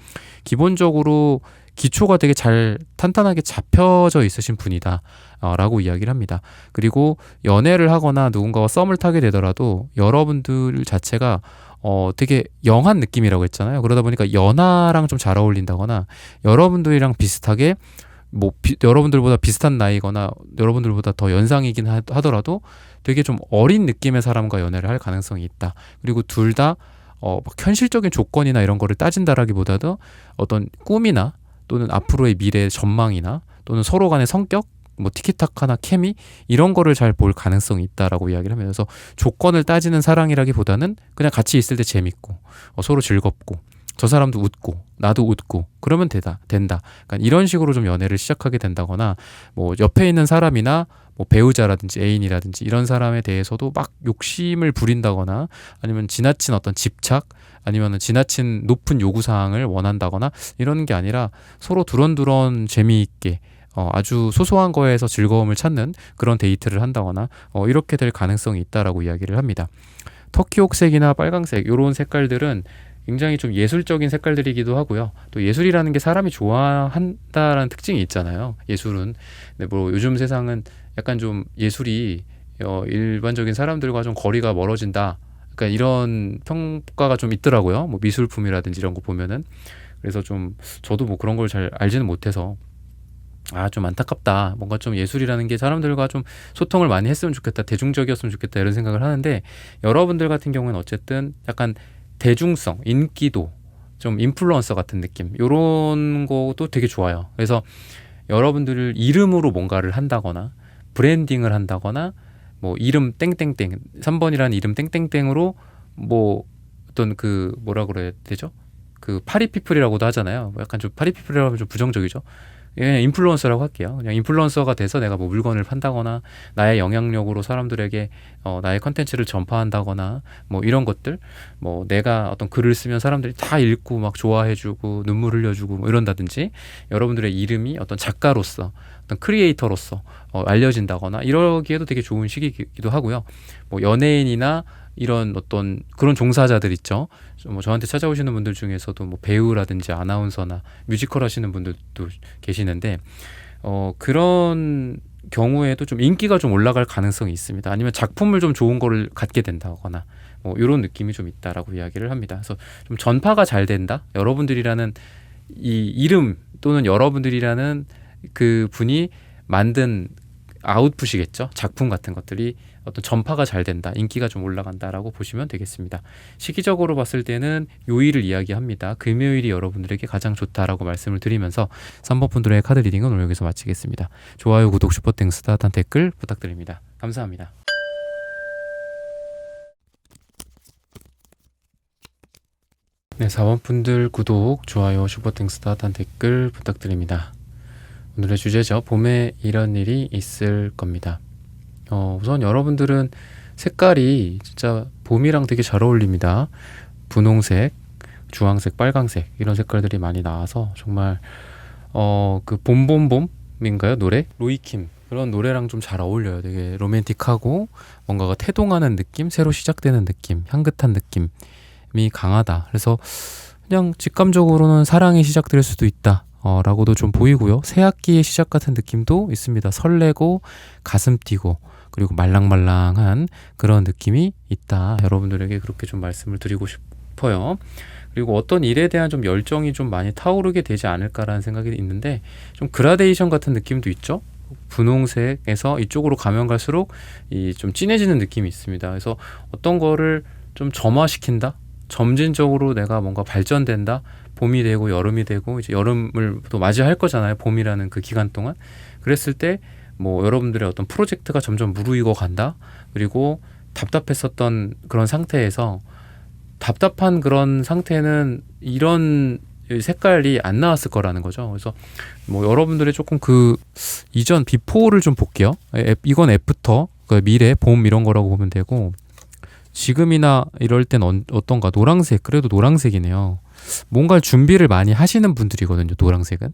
기본적으로 기초가 되게 잘 탄탄하게 잡혀져 있으신 분이다 라고 이야기를 합니다. 그리고 연애를 하거나 누군가와 썸을 타게 되더라도 여러분들 자체가 되게 영한 느낌이라고 했잖아요. 그러다 보니까 연하랑 좀 잘 어울린다거나 여러분들이랑 비슷하게 뭐 여러분들보다 비슷한 나이거나 여러분들보다 더 연상이긴 하더라도 되게 좀 어린 느낌의 사람과 연애를 할 가능성이 있다. 그리고 둘 다 막 현실적인 조건이나 이런 거를 따진다라기보다도 어떤 꿈이나 또는 앞으로의 미래의 전망이나 또는 서로 간의 성격, 뭐 티키타카나 케미 이런 거를 잘 볼 가능성이 있다라고 이야기를 하면서 그래서 조건을 따지는 사랑이라기보다는 그냥 같이 있을 때 재밌고 서로 즐겁고 저 사람도 웃고 나도 웃고 그러면 된다. 그러니까 이런 식으로 좀 연애를 시작하게 된다거나 뭐 옆에 있는 사람이나 뭐 배우자라든지 애인이라든지 이런 사람에 대해서도 막 욕심을 부린다거나 아니면 지나친 어떤 집착 아니면 지나친 높은 요구사항을 원한다거나 이런 게 아니라 서로 두런두런 재미있게 아주 소소한 거에서 즐거움을 찾는 그런 데이트를 한다거나 이렇게 될 가능성이 있다라고 이야기를 합니다. 터키옥색이나 빨강색 이런 색깔들은 굉장히 좀 예술적인 색깔들이기도 하고요. 또 예술이라는 게 사람이 좋아한다라는 특징이 있잖아요. 예술은. 근데 뭐 요즘 세상은 약간 좀 예술이 일반적인 사람들과 좀 거리가 멀어진다. 그러니까 이런 평가가 좀 있더라고요. 뭐 미술품이라든지 이런 거 보면은. 그래서 좀 저도 뭐 그런 걸 잘 알지는 못해서 좀 안타깝다. 뭔가 좀 예술이라는 게 사람들과 좀 소통을 많이 했으면 좋겠다. 대중적이었으면 좋겠다. 이런 생각을 하는데 여러분들 같은 경우는 어쨌든 약간 대중성, 인기도, 좀 인플루언서 같은 느낌 이런 것도 되게 좋아요. 그래서 여러분들 이름으로 뭔가를 한다거나 브랜딩을 한다거나 뭐 이름 땡땡땡 3번이라는 이름 땡땡땡으로 뭐 어떤 그 뭐라 그래야 되죠? 그 파리피플이라고도 하잖아요. 약간 좀 파리피플이라고 하면 좀 부정적이죠. 그냥 인플루언서라고 할게요. 그냥 인플루언서가 돼서 내가 뭐 물건을 판다거나 나의 영향력으로 사람들에게 나의 컨텐츠를 전파한다거나 뭐 이런 것들 뭐 내가 어떤 글을 쓰면 사람들이 다 읽고 막 좋아해주고 눈물 흘려주고 뭐 이런다든지 여러분들의 이름이 어떤 작가로서 어떤 크리에이터로서 알려진다거나 이러기에도 되게 좋은 시기이기도 하고요. 뭐 연예인이나 이런 어떤 그런 종사자들 있죠. 뭐 저한테 찾아오시는 분들 중에서도 뭐 배우라든지 아나운서나 뮤지컬 하시는 분들도 계시는데 그런 경우에도 좀 인기가 좀 올라갈 가능성이 있습니다. 아니면 작품을 좀 좋은 거를 갖게 된다거나 뭐 이런 느낌이 좀 있다라고 이야기를 합니다. 그래서 좀 전파가 잘 된다. 여러분들이라는 이 이름 또는 여러분들이라는 그 분이 만든 아웃풋이겠죠. 작품 같은 것들이 어떤 전파가 잘 된다, 인기가 좀 올라간다라고 보시면 되겠습니다. 시기적으로 봤을 때는 요일을 이야기합니다. 금요일이 여러분들에게 가장 좋다라고 말씀을 드리면서 3번 분들의 카드 리딩은 오늘 여기서 마치겠습니다. 좋아요, 구독, 슈퍼땡스, 따뜻한 댓글 부탁드립니다. 감사합니다. 네, 4번 분들 구독, 좋아요, 슈퍼땡스, 따뜻한 댓글 부탁드립니다. 오늘의 주제죠. 봄에 이런 일이 있을 겁니다. 우선 여러분들은 색깔이 진짜 봄이랑 되게 잘 어울립니다. 분홍색, 주황색, 빨강색 이런 색깔들이 많이 나와서 정말 그 봄봄봄인가요? 노래? 로이킴 그런 노래랑 좀 잘 어울려요. 되게 로맨틱하고 뭔가가 태동하는 느낌, 새로 시작되는 느낌, 향긋한 느낌이 강하다. 그래서 그냥 직감적으로는 사랑이 시작될 수도 있다. 라고도 좀 보이고요. 새 학기의 시작 같은 느낌도 있습니다. 설레고 가슴 뛰고 그리고 말랑말랑한 그런 느낌이 있다. 여러분들에게 그렇게 좀 말씀을 드리고 싶어요. 그리고 어떤 일에 대한 좀 열정이 좀 많이 타오르게 되지 않을까라는 생각이 있는데 좀 그라데이션 같은 느낌도 있죠. 분홍색에서 이쪽으로 가면 갈수록 이 좀 진해지는 느낌이 있습니다. 그래서 어떤 거를 좀 점화시킨다. 점진적으로 내가 뭔가 발전된다. 봄이 되고 여름이 되고 이제 여름을 또 맞이할 거잖아요. 봄이라는 그 기간 동안. 그랬을 때 뭐 여러분들의 어떤 프로젝트가 점점 무르익어 간다. 그리고 답답했었던 그런 상태에서 답답한 그런 상태는 이런 색깔이 안 나왔을 거라는 거죠. 그래서 뭐 여러분들의 조금 그 이전 비포를 좀 볼게요. 이건 애프터, 그 미래, 봄 이런 거라고 보면 되고 지금이나 이럴 땐 어떤가? 노란색, 그래도 노란색이네요. 뭔가 준비를 많이 하시는 분들이거든요. 노란색은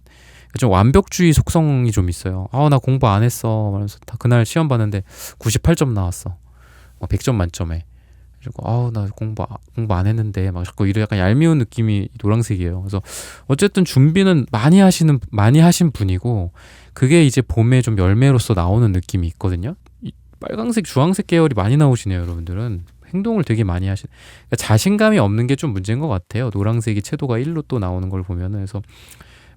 좀 완벽주의 속성이 좀 있어요. 나 공부 안 했어 말하면서 그날 시험 봤는데 98점 나왔어. 100점 만점에. 그리고 나 공부 안 했는데 막 자꾸 이런 약간 얄미운 느낌이 노란색이에요. 그래서 어쨌든 준비는 많이 하신 분이고 그게 이제 봄에 좀 열매로서 나오는 느낌이 있거든요. 빨강색, 주황색 계열이 많이 나오시네요, 여러분들은. 행동을 되게 많이 그러니까 자신감이 없는 게 좀 문제인 것 같아요. 노란색이 채도가 1로 또 나오는 걸 보면은. 그래서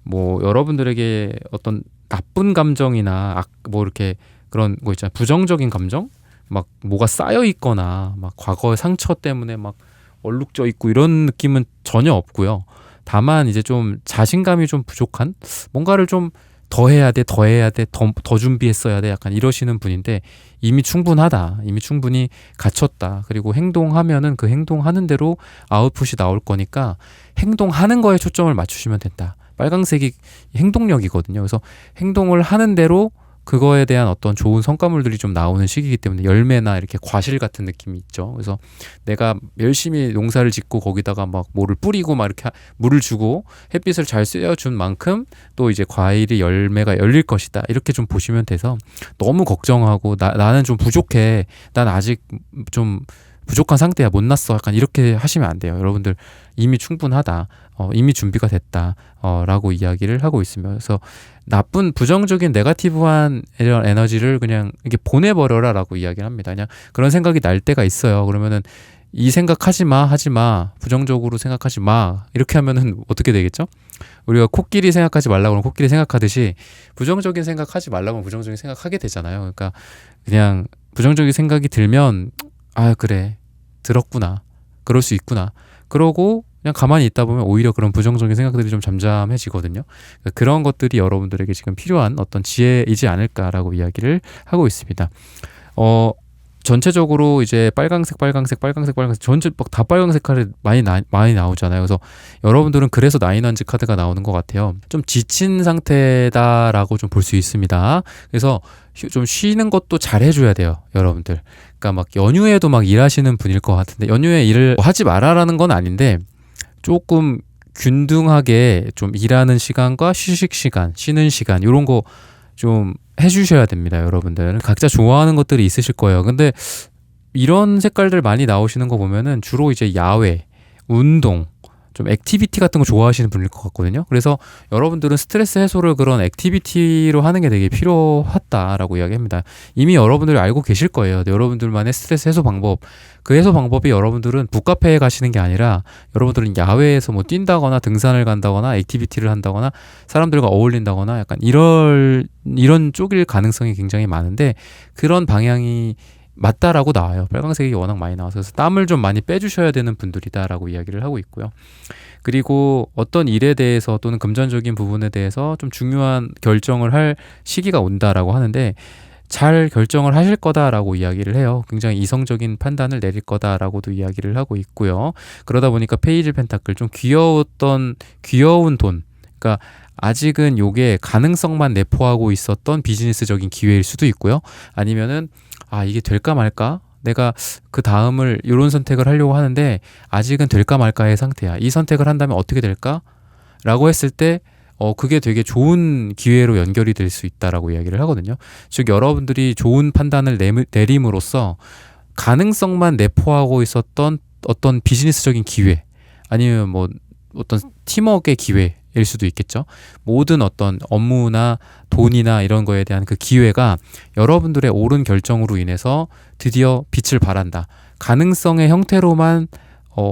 뭐 여러분들에게 어떤 나쁜 감정이나 뭐 이렇게 그런 거 있잖아요. 부정적인 감정? 막 뭐가 쌓여 있거나 막 과거의 상처 때문에 막 얼룩져 있고 이런 느낌은 전혀 없고요. 다만 이제 좀 자신감이 좀 부족한 뭔가를 좀 더 해야 돼, 더 준비했어야 돼 약간 이러시는 분인데 이미 충분하다. 이미 충분히 갖췄다. 그리고 행동하면은 그 행동하는 대로 아웃풋이 나올 거니까 행동하는 거에 초점을 맞추시면 된다. 빨강색이 행동력이거든요. 그래서 행동을 하는 대로 그거에 대한 어떤 좋은 성과물들이 좀 나오는 시기이기 때문에 열매나 이렇게 과실 같은 느낌이 있죠. 그래서 내가 열심히 농사를 짓고 거기다가 막 뭐를 뿌리고 막 이렇게 물을 주고 햇빛을 잘 쐬어준 만큼 또 이제 과일이 열매가 열릴 것이다. 이렇게 좀 보시면 돼서 너무 걱정하고 나는 좀 부족해. 난 아직 좀 부족한 상태야. 못 났어. 약간 이렇게 하시면 안 돼요. 여러분들 이미 충분하다. 이미 준비가 됐다. 라고 이야기를 하고 있으며 그래서 나쁜 부정적인 네거티브한 이런 에너지를 그냥 이렇게 보내버려라 라고 이야기를 합니다. 그냥 그런 생각이 날 때가 있어요. 그러면은 이 생각하지 마, 하지 마. 부정적으로 생각하지 마. 이렇게 하면은 어떻게 되겠죠? 우리가 코끼리 생각하지 말라고 하면 코끼리 생각하듯이 부정적인 생각하지 말라고 하면 부정적인 생각하게 되잖아요. 그러니까 그냥 부정적인 생각이 들면 그래. 들었구나. 그럴 수 있구나. 그러고 그냥 가만히 있다 보면 오히려 그런 부정적인 생각들이 좀 잠잠해지거든요. 그러니까 그런 것들이 여러분들에게 지금 필요한 어떤 지혜이지 않을까라고 이야기를 하고 있습니다. 전체적으로 이제 빨강색 전체 막 다 빨강색 카드 많이 나오잖아요. 그래서 여러분들은 그래서 나인원즈 카드가 나오는 것 같아요. 좀 지친 상태다라고 좀 볼 수 있습니다. 그래서 좀 쉬는 것도 잘 해줘야 돼요, 여러분들. 그러니까 막 연휴에도 막 일하시는 분일 것 같은데 연휴에 일을 하지 말아라는 건 아닌데 조금 균등하게 좀 일하는 시간과 휴식 시간, 쉬는 시간 이런 거 좀 해주셔야 됩니다, 여러분들. 각자 좋아하는 것들이 있으실 거예요. 근데 이런 색깔들 많이 나오시는 거 보면은 주로 이제 야외, 운동, 좀 액티비티 같은 거 좋아하시는 분일 것 같거든요. 그래서 여러분들은 스트레스 해소를 그런 액티비티로 하는 게 되게 필요하다라고 이야기합니다. 이미 여러분들이 알고 계실 거예요. 여러분들만의 스트레스 해소 방법. 그 해소 방법이 여러분들은 북카페에 가시는 게 아니라 여러분들은 야외에서 뭐 뛴다거나 등산을 간다거나 액티비티를 한다거나 사람들과 어울린다거나 약간 이런 쪽일 가능성이 굉장히 많은데 그런 방향이 맞다라고 나와요. 빨강색이 워낙 많이 나와서 그래서 땀을 좀 많이 빼주셔야 되는 분들이다라고 이야기를 하고 있고요. 그리고 어떤 일에 대해서 또는 금전적인 부분에 대해서 좀 중요한 결정을 할 시기가 온다라고 하는데 잘 결정을 하실 거다라고 이야기를 해요. 굉장히 이성적인 판단을 내릴 거다라고도 이야기를 하고 있고요. 그러다 보니까 페이지 펜타클 좀 귀여운 돈. 그러니까 아직은 요게 가능성만 내포하고 있었던 비즈니스적인 기회일 수도 있고요. 아니면은 이게 될까 말까? 내가 그 다음을 이런 선택을 하려고 하는데 아직은 될까 말까의 상태야. 이 선택을 한다면 어떻게 될까? 라고 했을 때 그게 되게 좋은 기회로 연결이 될 수 있다라고 이야기를 하거든요. 즉 여러분들이 좋은 판단을 내림으로써 가능성만 내포하고 있었던 어떤 비즈니스적인 기회 아니면 뭐 어떤 팀워크의 기회일 수도 있겠죠. 모든 어떤 업무나 돈이나 이런 거에 대한 그 기회가 여러분들의 옳은 결정으로 인해서 드디어 빛을 발한다. 가능성의 형태로만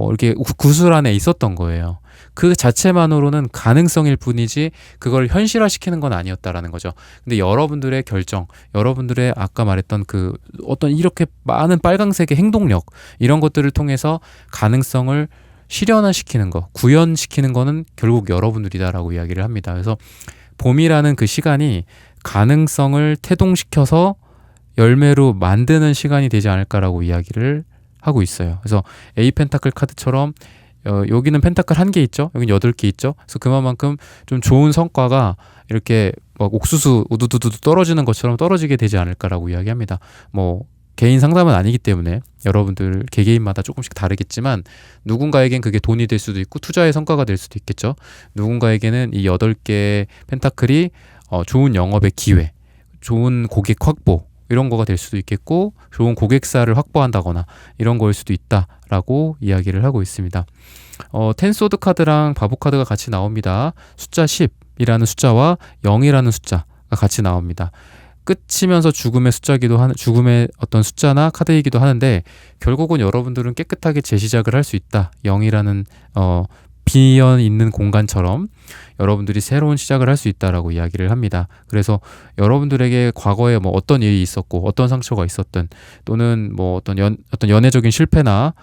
이렇게 구슬 안에 있었던 거예요. 그 자체만으로는 가능성일 뿐이지 그걸 현실화시키는 건 아니었다라는 거죠. 근데 여러분들의 결정, 여러분들의 아까 말했던 그 어떤 이렇게 많은 빨강색의 행동력 이런 것들을 통해서 가능성을 실현화시키는 거, 구현시키는 거는 결국 여러분들이다라고 이야기를 합니다. 그래서 봄이라는 그 시간이 가능성을 태동시켜서 열매로 만드는 시간이 되지 않을까라고 이야기를 하고 있어요. 그래서 A 펜타클 카드처럼 여기는 펜타클 1개 있죠. 여기는 8개 있죠. 그래서 그만큼 좀 좋은 성과가 이렇게 막 옥수수 우두두두 떨어지는 것처럼 떨어지게 되지 않을까라고 이야기합니다. 뭐 개인 상담은 아니기 때문에 여러분들 개개인마다 조금씩 다르겠지만 누군가에겐 그게 돈이 될 수도 있고 투자의 성과가 될 수도 있겠죠. 누군가에게는 이 8개의 펜타클이 좋은 영업의 기회, 좋은 고객 확보 이런 거가 될 수도 있겠고 좋은 고객사를 확보한다거나 이런 거일 수도 있다라고 이야기를 하고 있습니다. 텐소드 카드랑 바보 카드가 같이 나옵니다. 숫자 10이라는 숫자와 0이라는 숫자가 같이 나옵니다. 끝이면서 죽음의 숫자기도 하는 죽음의 어떤 숫자나 카드이기도 하는데 결국은 여러분들은 깨끗하게 재시작을 할 수 있다. 0이라는 비연 있는 공간처럼 여러분들이 새로운 시작을 할 수 있다라고 이야기를 합니다. 그래서 여러분들에게 과거에 뭐 어떤 일이 있었고 어떤 상처가 있었든 또는 뭐 어떤 연애적인 실패나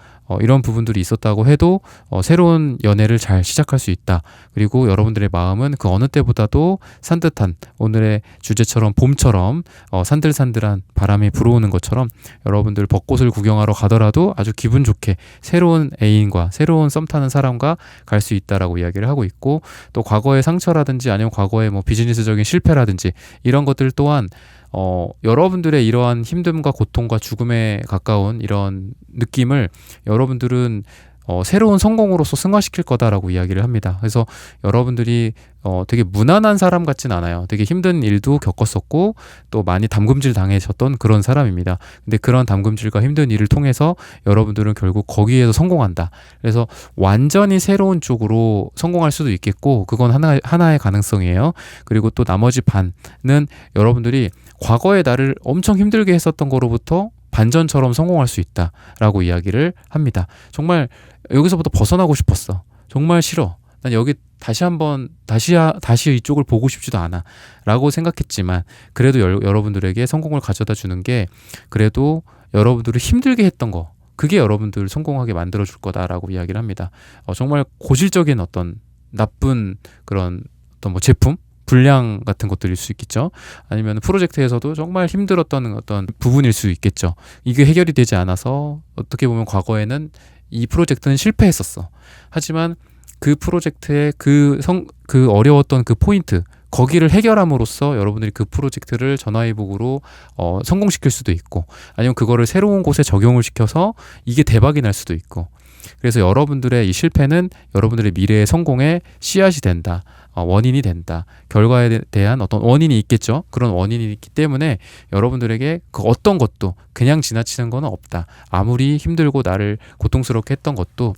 이런 부분들이 있었다고 해도 새로운 연애를 잘 시작할 수 있다. 그리고 여러분들의 마음은 그 어느 때보다도 산뜻한 오늘의 주제처럼 봄처럼 산들산들한 바람이 불어오는 것처럼 여러분들 벚꽃을 구경하러 가더라도 아주 기분 좋게 새로운 애인과 새로운 썸 타는 사람과 갈 수 있다라고 이야기를 하고 있고 또 과거의 상처라든지 아니면 과거의 뭐 비즈니스적인 실패라든지 이런 것들 또한 여러분들의 이러한 힘듦과 고통과 죽음에 가까운 이런 느낌을 여러분들은 새로운 성공으로서 승화시킬 거다라고 이야기를 합니다. 그래서 여러분들이 되게 무난한 사람 같진 않아요. 되게 힘든 일도 겪었었고 또 많이 담금질 당하셨던 그런 사람입니다. 근데 그런 담금질과 힘든 일을 통해서 여러분들은 결국 거기에서 성공한다. 그래서 완전히 새로운 쪽으로 성공할 수도 있겠고 그건 하나의 가능성이에요. 그리고 또 나머지 반은 여러분들이 과거에 나를 엄청 힘들게 했었던 거로부터 반전처럼 성공할 수 있다라고 이야기를 합니다. 정말 여기서부터 벗어나고 싶었어. 정말 싫어. 난 여기 다시 이쪽을 보고 싶지도 않아 라고 생각했지만 그래도 여러분들에게 성공을 가져다 주는 게 그래도 여러분들을 힘들게 했던 거 그게 여러분들을 성공하게 만들어 줄 거다라고 이야기를 합니다. 정말 고질적인 어떤 나쁜 그런 어떤 뭐 제품 불량 같은 것들일 수 있겠죠. 아니면 프로젝트에서도 정말 힘들었던 어떤 부분일 수 있겠죠. 이게 해결이 되지 않아서 어떻게 보면 과거에는 이 프로젝트는 실패했었어. 하지만 그 프로젝트의 그 어려웠던 그 포인트 거기를 해결함으로써 여러분들이 그 프로젝트를 전화위복으로 성공시킬 수도 있고 아니면 그거를 새로운 곳에 적용을 시켜서 이게 대박이 날 수도 있고 그래서 여러분들의 이 실패는 여러분들의 미래의 성공의 씨앗이 된다. 원인이 된다. 결과에 대한 어떤 원인이 있겠죠. 그런 원인이 있기 때문에 여러분들에게 그 어떤 것도 그냥 지나치는 건 없다. 아무리 힘들고 나를 고통스럽게 했던 것도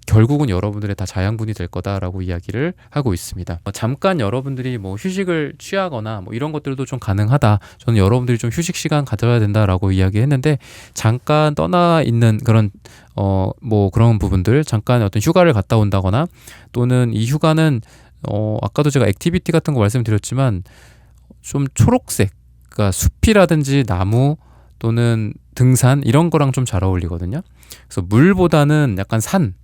결국은 여러분들의 다 자양분이 될 거다라고 이야기를 하고 있습니다. 잠깐 여러분들이 뭐 휴식을 취하거나 뭐 이런 것들도 좀 가능하다. 저는 여러분들이 좀 휴식 시간 가져야 된다라고 이야기했는데 잠깐 떠나 있는 그런 뭐 그런 부분들 잠깐 어떤 휴가를 갔다 온다거나 또는 이 휴가는 아까도 제가 액티비티 같은 거 말씀드렸지만 좀 초록색 그러니까 숲이라든지 나무 또는 등산 이런 거랑 좀 잘 어울리거든요. 그래서 물보다는 약간 산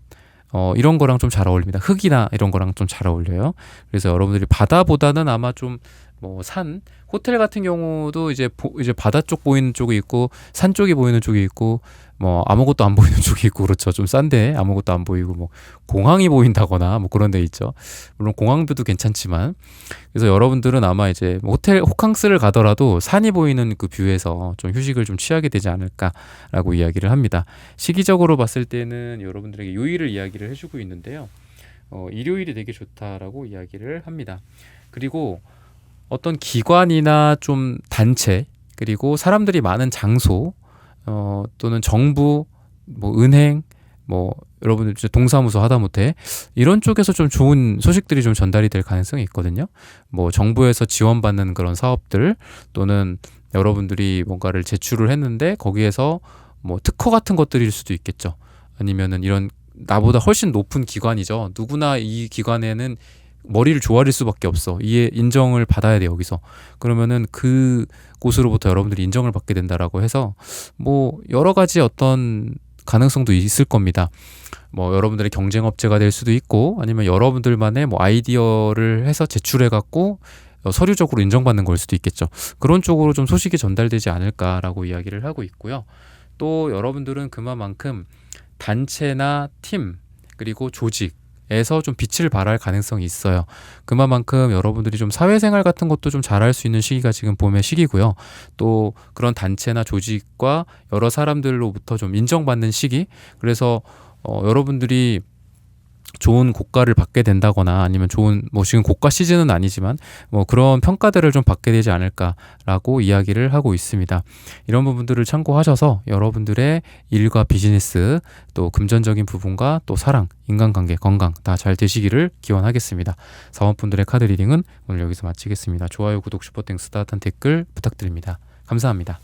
이런 거랑 좀 잘 어울립니다. 흙이나 이런 거랑 좀 잘 어울려요. 그래서 여러분들이 바다보다는 아마 좀 뭐 산, 호텔 같은 경우도 이제 바다 쪽 보이는 쪽이 있고 산 쪽이 보이는 쪽이 있고 뭐 아무것도 안 보이는 쪽이 있고 그렇죠. 좀 싼데 아무것도 안 보이고 뭐 공항이 보인다거나 뭐 그런 데 있죠. 물론 공항뷰도 괜찮지만 그래서 여러분들은 아마 이제 호텔 호캉스를 가더라도 산이 보이는 그 뷰에서 좀 휴식을 좀 취하게 되지 않을까라고 이야기를 합니다. 시기적으로 봤을 때는 여러분들에게 요일을 이야기를 해주고 있는데요. 일요일이 되게 좋다라고 이야기를 합니다. 그리고 어떤 기관이나 좀 단체 그리고 사람들이 많은 장소 또는 정부 뭐 은행 뭐 여러분들 이제 동사무소 하다못해 이런 쪽에서 좀 좋은 소식들이 좀 전달이 될 가능성이 있거든요. 뭐 정부에서 지원받는 그런 사업들 또는 여러분들이 뭔가를 제출을 했는데 거기에서 뭐 특허 같은 것들일 수도 있겠죠. 아니면은 이런 나보다 훨씬 높은 기관이죠. 누구나 이 기관에는 머리를 조아릴 수밖에 없어. 이에 인정을 받아야 돼 여기서. 그러면은 그 곳으로부터 여러분들이 인정을 받게 된다라고 해서 뭐 여러 가지 어떤 가능성도 있을 겁니다. 뭐 여러분들의 경쟁 업체가 될 수도 있고 아니면 여러분들만의 뭐 아이디어를 해서 제출해 갖고 서류적으로 인정받는 걸 수도 있겠죠. 그런 쪽으로 좀 소식이 전달되지 않을까라고 이야기를 하고 있고요. 또 여러분들은 그만큼 단체나 팀 그리고 조직에서 좀 빛을 발할 가능성이 있어요. 그만큼 여러분들이 좀 사회생활 같은 것도 좀 잘할 수 있는 시기가 지금 봄의 시기고요. 또 그런 단체나 조직과 여러 사람들로부터 좀 인정받는 시기. 그래서 여러분들이 좋은 고가를 받게 된다거나 아니면 좋은 뭐 지금 고가 시즌은 아니지만 뭐 그런 평가들을 좀 받게 되지 않을까라고 이야기를 하고 있습니다. 이런 부분들을 참고하셔서 여러분들의 일과 비즈니스 또 금전적인 부분과 또 사랑, 인간관계, 건강 다 잘 되시기를 기원하겠습니다. 사원분들의 카드 리딩은 오늘 여기서 마치겠습니다. 좋아요, 구독, 슈퍼땡스, 따뜻한 댓글 부탁드립니다. 감사합니다.